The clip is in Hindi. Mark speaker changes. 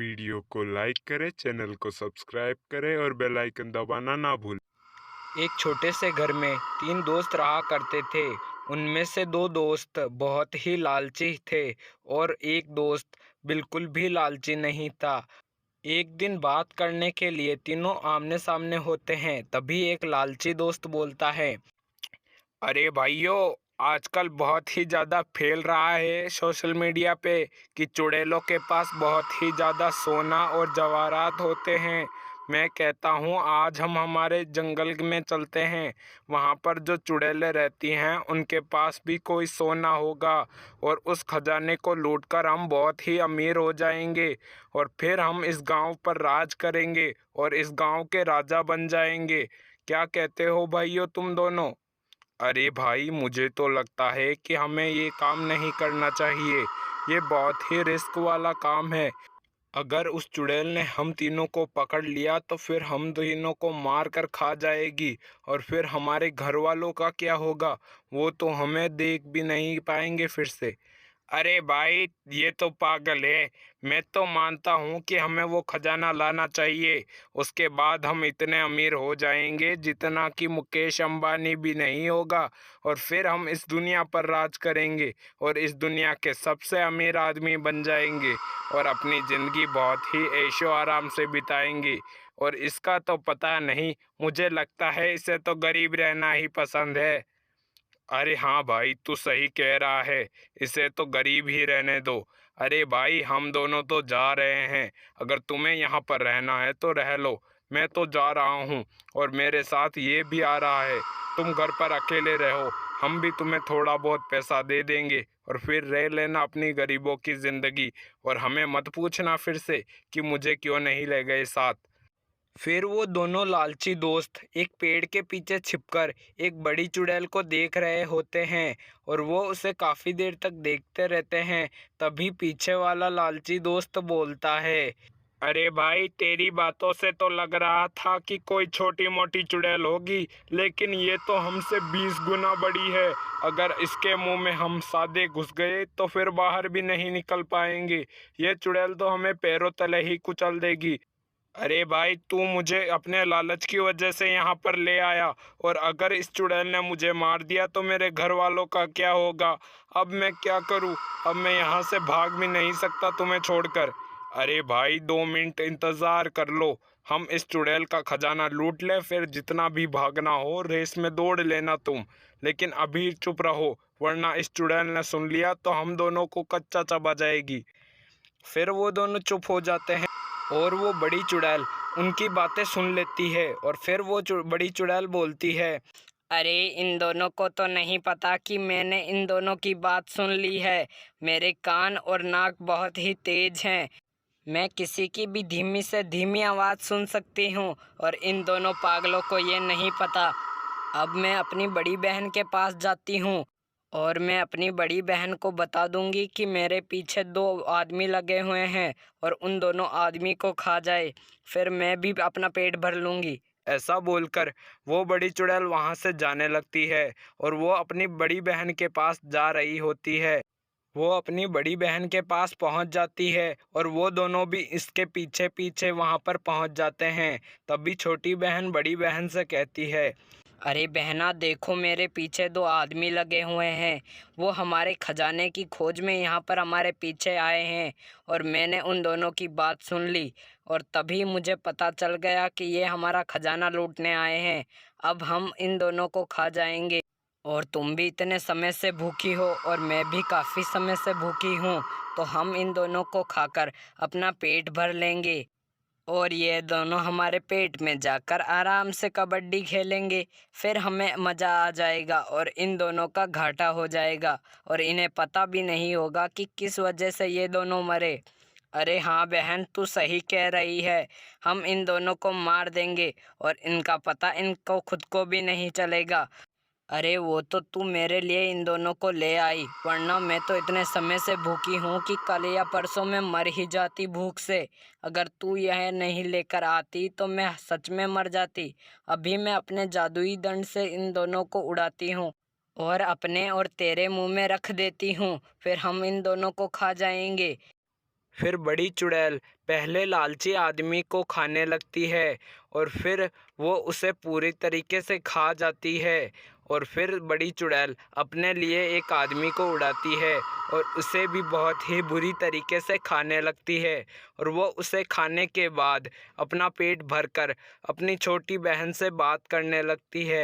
Speaker 1: वीडियो को लाइक करें, चैनल को सब्सक्राइब करें और बेल आइकन दबाना ना भूलें।
Speaker 2: एक छोटे से घर में 3 दोस्त रहा करते थे। उनमें से 2 दोस्त बहुत ही लालची थे और एक दोस्त बिल्कुल भी लालची नहीं था। एक दिन बात करने के लिए तीनों आमने सामने होते हैं। तभी एक लालची दोस्त बोलता है, अरे भाइयों, आजकल बहुत ही ज़्यादा फैल रहा है सोशल मीडिया पे कि चुड़ैलों के पास बहुत ही ज़्यादा सोना और जवाहरात होते हैं। मैं कहता हूँ आज हम हमारे जंगल में चलते हैं, वहाँ पर जो चुड़ैलें रहती हैं उनके पास भी कोई सोना होगा और उस खजाने को लूटकर हम बहुत ही अमीर हो जाएंगे और फिर हम इस गांव पर राज करेंगे और इस गांव के राजा बन जाएंगे। क्या कहते हो भाइयों तुम दोनों? अरे भाई, मुझे तो लगता है कि हमें ये काम नहीं करना चाहिए। ये बहुत ही रिस्क वाला काम है। अगर उस चुड़ैल ने हम तीनों को पकड़ लिया तो फिर हम तीनों को मार कर खा जाएगी और फिर हमारे घर वालों का क्या होगा? वो तो हमें देख भी नहीं पाएंगे फिर से। अरे भाई, ये तो पागल है। मैं तो मानता हूँ कि हमें वो खजाना लाना चाहिए। उसके बाद हम इतने अमीर हो जाएंगे जितना कि मुकेश अंबानी भी नहीं होगा और फिर हम इस दुनिया पर राज करेंगे और इस दुनिया के सबसे अमीर आदमी बन जाएंगे और अपनी ज़िंदगी बहुत ही ऐशो आराम से बिताएंगे। और इसका तो पता नहीं, मुझे लगता है इसे तो गरीब रहना ही पसंद है। अरे हाँ भाई, तू सही कह रहा है, इसे तो गरीब ही रहने दो। अरे भाई, हम दोनों तो जा रहे हैं। अगर तुम्हें यहाँ पर रहना है तो रह लो, मैं तो जा रहा हूँ और मेरे साथ ये भी आ रहा है। तुम घर पर अकेले रहो, हम भी तुम्हें थोड़ा बहुत पैसा दे देंगे और फिर रह लेना अपनी गरीबों की ज़िंदगी और हमें मत पूछना फिर से कि मुझे क्यों नहीं ले गए साथ। फिर वो दोनों लालची दोस्त एक पेड़ के पीछे छिपकर एक बड़ी चुड़ैल को देख रहे होते हैं और वो उसे काफी देर तक देखते रहते हैं। तभी पीछे वाला लालची दोस्त बोलता है, अरे भाई, तेरी बातों से तो लग रहा था कि कोई छोटी मोटी चुड़ैल होगी, लेकिन ये तो हमसे 20 गुना बड़ी है। अगर इसके मुंह में हम सादे घुस गए तो फिर बाहर भी नहीं निकल पाएंगे। ये चुड़ैल तो हमें पैरों तले ही कुचल देगी। अरे भाई, तू मुझे अपने लालच की वजह से यहाँ पर ले आया और अगर इस चुड़ैल ने मुझे मार दिया तो मेरे घर वालों का क्या होगा? अब मैं क्या करूँ? अब मैं यहाँ से भाग भी नहीं सकता तुम्हें छोड़कर। अरे भाई, 2 मिनट इंतज़ार कर लो। हम इस चुड़ैल का खजाना लूट ले, फिर जितना भी भागना हो रेस में दौड़ लेना तुम। लेकिन अभी चुप रहो, वरना इस चुड़ैल ने सुन लिया तो हम दोनों को कच्चा चबा जाएगी। फिर वो दोनों चुप हो जाते हैं और वो बड़ी चुड़ैल उनकी बातें सुन लेती है और फिर वो बड़ी चुड़ैल बोलती है, अरे इन दोनों को तो नहीं पता कि मैंने इन दोनों की बात सुन ली है। मेरे कान और नाक बहुत ही तेज हैं। मैं किसी की भी धीमी से धीमी आवाज़ सुन सकती हूँ और इन दोनों पागलों को ये नहीं पता। अब मैं अपनी बड़ी बहन के पास जाती हूँ और मैं अपनी बड़ी बहन को बता दूंगी कि मेरे पीछे 2 आदमी लगे हुए हैं और उन दोनों आदमी को खा जाए, फिर मैं भी अपना पेट भर लूंगी। ऐसा बोलकर वो बड़ी चुड़ैल वहां से जाने लगती है और वो अपनी बड़ी बहन के पास जा रही होती है। वो अपनी बड़ी बहन के पास पहुंच जाती है और वो दोनों भी इसके पीछे पीछे वहां पर पहुंच जाते हैं। तभी छोटी बहन बड़ी बहन से कहती है, अरे बहना, देखो मेरे पीछे 2 आदमी लगे हुए हैं। वो हमारे खजाने की खोज में यहाँ पर हमारे पीछे आए हैं और मैंने उन दोनों की बात सुन ली और तभी मुझे पता चल गया कि ये हमारा खजाना लूटने आए हैं। अब हम इन दोनों को खा जाएंगे और तुम भी इतने समय से भूखी हो और मैं भी काफ़ी समय से भूखी हूँ, तो हम इन दोनों को खाकर अपना पेट भर लेंगे और ये दोनों हमारे पेट में जाकर आराम से कबड्डी खेलेंगे। फिर हमें मज़ा आ जाएगा और इन दोनों का घाटा हो जाएगा और इन्हें पता भी नहीं होगा कि किस वजह से ये दोनों मरे। अरे हाँ बहन, तू सही कह रही है। हम इन दोनों को मार देंगे और इनका पता इनको खुद को भी नहीं चलेगा। अरे वो तो तू मेरे लिए इन दोनों को ले आई, वरना मैं तो इतने समय से भूखी हूँ कि कल या परसों में मर ही जाती भूख से। अगर तू यह नहीं लेकर आती तो मैं सच में मर जाती। अभी मैं अपने जादुई दंड से इन दोनों को उड़ाती हूँ और अपने और तेरे मुंह में रख देती हूँ, फिर हम इन दोनों को खा जाएंगे। फिर बड़ी चुड़ैल पहले लालची आदमी को खाने लगती है और फिर वो उसे पूरी तरीके से खा जाती है। और फिर बड़ी चुड़ैल अपने लिए एक आदमी को उड़ाती है और उसे भी बहुत ही बुरी तरीके से खाने लगती है। और वो उसे खाने के बाद अपना पेट भरकर अपनी छोटी बहन से बात करने लगती है।